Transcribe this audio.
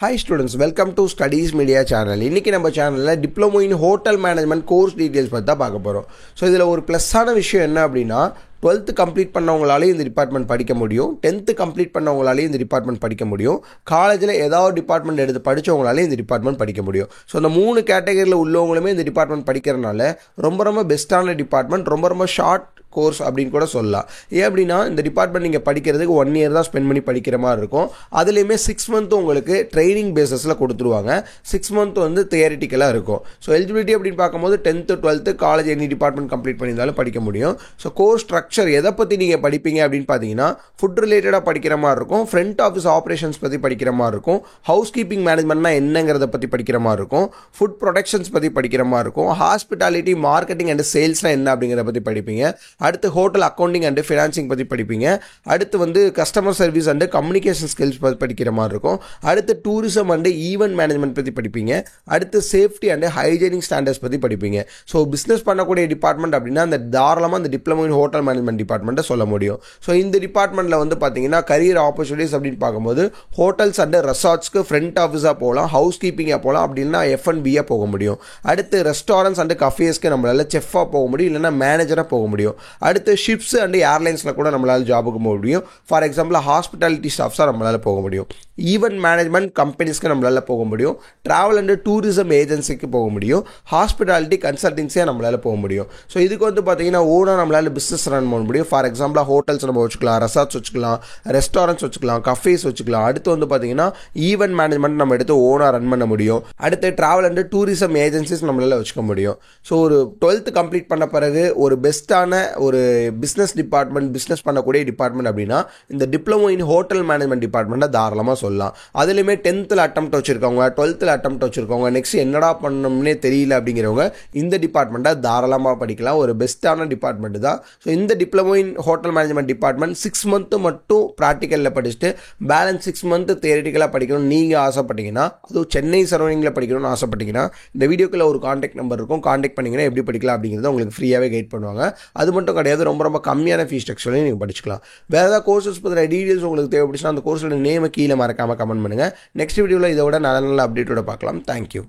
Hi students, welcome to Studies Media channel. இன்னைக்கு நம்ம சேனல்ல diploma in hotel management course details பத்தி தான் பார்க்க போறோம். ஸோ இதில் ஒரு ப்ளஸ்ஸான விஷயம் என்ன அப்படின்னா 12th கம்ப்ளீட் பண்ணவங்களாலே இந்த டிபார்ட்மெண்ட் படிக்க முடியும். 10th கம்ப்ளீட் பண்ணவங்களாலே இந்த டிபார்ட்மெண்ட் படிக்க முடியும். காலேஜில் ஏதாவது டிபார்ட்மெண்ட் எடுத்து படித்தவங்களாலே இந்த டிபார்ட்மெண்ட் படிக்க முடியும். ஸோ இந்த 3 கேட்டகரியில் உள்ளவங்களுமே இந்த டிபார்ட்மெண்ட் படிக்கிறதுனால ரொம்ப பெஸ்ட்டான டிபார்ட்மெண்ட், ரொம்ப ஷார்ட் கோர்ஸ் அப்படின்னு கூட சொல்லலாம். ஏன் அப்படின்னா இந்த டிபார்ட்மெண்ட் நீங்கள் படிக்கிறதுக்கு 1 year தான் ஸ்பெண்ட் பண்ணி படிக்கிற மாதிரி இருக்கும். அதுலேயுமே 6 month உங்களுக்கு ட்ரைனிங் பேஸஸில் கொடுத்துருவாங்க. 6 month வந்து தியரிட்டிக்கலாக இருக்கும். ஸோ எலிஜிபிலிட்டி அப்படின்னு பார்க்கும்போது 10th 12th college any department complete பண்ணியிருந்தாலும் படிக்க முடியும். ஸோ கோர்ஸ் ஸ்ட்ரக்சர் எதை பற்றி நீங்கள் படிப்பீங்க அப்படின்னு பார்த்தீங்கன்னா ஃபுட் ரிலேட்டடாக படிக்கிற மாதிரி இருக்கும், ஃப்ரண்ட் ஆஃபீஸ் ஆப்ரேஷன்ஸ் பற்றி படிக்கிற மாதிரி இருக்கும், ஹவுஸ் கீப்பிங் மேனேஜ்மெண்ட்னா என்னங்கிறத பற்றி படிக்கிற மாதிரி இருக்கும், ஃபுட் ப்ரொடக்ஷன்ஸ் பற்றி படிக்கிற மாதிரி இருக்கும், ஹாஸ்பிட்டாலிட்டி மார்க்கெட்டிங் அண்ட் சேல்ஸ்னால் என்ன அப்படிங்கிறத பற்றி படிப்பீங்க. அடுத்து ஹோட்டல் அக்கௌண்டிங் அண்ட் ஃபினான்சிங் பற்றி படிப்பீங்க. அடுத்து வந்து customer service and communication skills பற்றி படிக்கிற மாதிரி இருக்கும். அடுத்து டூரிசம் அண்ட் ஈவெண்ட் மேனேஜ்மெண்ட் பற்றி படிப்பீங்க. அடுத்து சேஃப்டி அண்ட் ஹைஜீனிக் ஸ்டாண்டர்ட்ஸ் பற்றி படிப்பீங்க. ஸோ பிஸ்னஸ் பண்ணக்கூடிய டிபார்ட்மெண்ட் அப்படின்னா அந்த தாராளமாக அந்த டிப்ளமோ இன் ஹோட்டல் மேனேஜ்மெண்ட் டிபார்ட்மெண்ட்டை சொல்ல முடியும். ஸோ இந்த டிபார்ட்மெண்ட்டில் வந்து பார்த்தீங்கன்னா கரியர் ஆப்பர்ச்சுனிட்டிஸ் அப்படின்னு பார்க்கும்போது ஹோட்டல்ஸ் அண்ட் ரெசார்ட்ஸ்க்கு ஃப்ரண்ட் ஆஃபீஸாக போகலாம், ஹவுஸ் கீப்பிங்காக போகலாம், அப்படின்னா F&Bயாக போக முடியும். அடுத்து ரெஸ்டாரண்ட்ஸ் அண்ட் கஃபேஸ்க்கு நம்மளால செஃப்பாக போக முடியும், இல்லைன்னா மேனேஜராக போக முடியும். அடுத்து ஷிப்ஸ் அண்ட் ஏர்லைன்ஸில் கூட நம்மளால் ஜாபுக்கு போக முடியும். ஃபார் எக்ஸாம்பிள் ஹாஸ்பிட்டாலிட்டி ஸ்டாஃப்ஸாக நம்மளால் போக முடியும். ஈவெண்ட் மேனேஜ்மெண்ட் கம்பெனிஸ்க்கு நம்மளால் போக முடியும். ட்ராவல் அண்ட் டூரிசம் ஏஜென்சிக்கு போக முடியும். ஹாஸ்பிட்டாலிட்டி கன்சல்டிங்ஸியாக நம்மளால் போக முடியும். ஸோ இதுக்கு வந்து பார்த்தீங்கன்னா ஓனாக நம்மளால் பிஸ்னஸ் ரன் பண்ண முடியும். ஃபார் எக்ஸாம்பிள் ஹோட்டல்ஸ் நம்ம வச்சுக்கலாம், ரெசார்ட்ஸ் வச்சுக்கலாம், ரெஸ்டாரண்ட்ஸ் வச்சுக்கலாம், கஃபேஸ் வச்சுக்கலாம். அடுத்து வந்து பார்த்தீங்கன்னா ஈவெண்ட் மேனேஜ்மெண்ட் நம்ம எடுத்து ஓனாக ரன் பண்ண முடியும். அடுத்து ட்ராவல் அண்ட் டூரிசம் ஏஜென்சிஸ் நம்மளால் வச்சுக்க முடியும். ஸோ ஒரு 12th கம்ப்ளீட் பண்ண பிறகு ஒரு பெஸ்ட்டான ஒரு பிஸ்னஸ் டிபார்ட்மெண்ட், பிஸ்னஸ் பண்ணக்கூடிய டிபார்ட்மெண்ட் அப்படின்னா இந்த டிப்ளமோ இன் ஹோட்டல் மேனேஜ்மெண்ட் டிபார்ட்மெண்ட்டை தாராளமாக சொல்லலாம். அதுலேயுமே 10th அட்டெம்ப்ட் வச்சுருக்கவங்க, 12th அட்டெம்ப்ட் வச்சுருக்கவங்க, நெக்ஸ்ட் என்னடா பண்ணணும்னே தெரியல அப்படிங்கிறவங்க இந்த டிபார்ட்மெண்ட்டை தாராளமாக படிக்கலாம். ஒரு பெஸ்ட்டான டிபார்ட்மெண்ட் தான். ஸோ இந்த diploma in hotel management department 6 month மட்டும் ப்ராக்டிக்கலில் படிச்சுட்டு பேலன்ஸ் 6 month தியரிட்டிக்கலாக படிக்கணும் நீங்கள் ஆசைப்பட்டீங்கன்னா, அதுவும் சென்னை சரௌண்டிங்கில் படிக்கணும்னு ஆசைப்பட்டீங்கன்னா இந்த வீடியோக்குள்ள ஒரு கான்டாக்ட் நம்பர் இருக்கும். கான்டாக்ட் பண்ணிங்கன்னா எப்படி படிக்கலாம் அப்படிங்கிறத உங்களுக்கு ஃப்ரீயாகவே கைட் பண்ணுவாங்க. அது மட்டும் கிடையாது, ரொம்ப கம்மியான ஃபீஸ் ஸ்ட்ரக்சர்லையும் நீங்கள் படிச்சுக்கலாம். வேறு ஏதாவது கோர்சஸ் பற்றின டீடைல்ஸ் உங்களுக்கு தேவைப்படுச்சுன்னா அந்த கோர்ஸோட நேமை கீழே மறக்காமல் கமெண்ட் பண்ணுங்கள். நெக்ஸ்ட் வீடியோவில் இதை விட நல்ல அப்டேட்டோட பார்க்கலாம். தேங்க்யூ.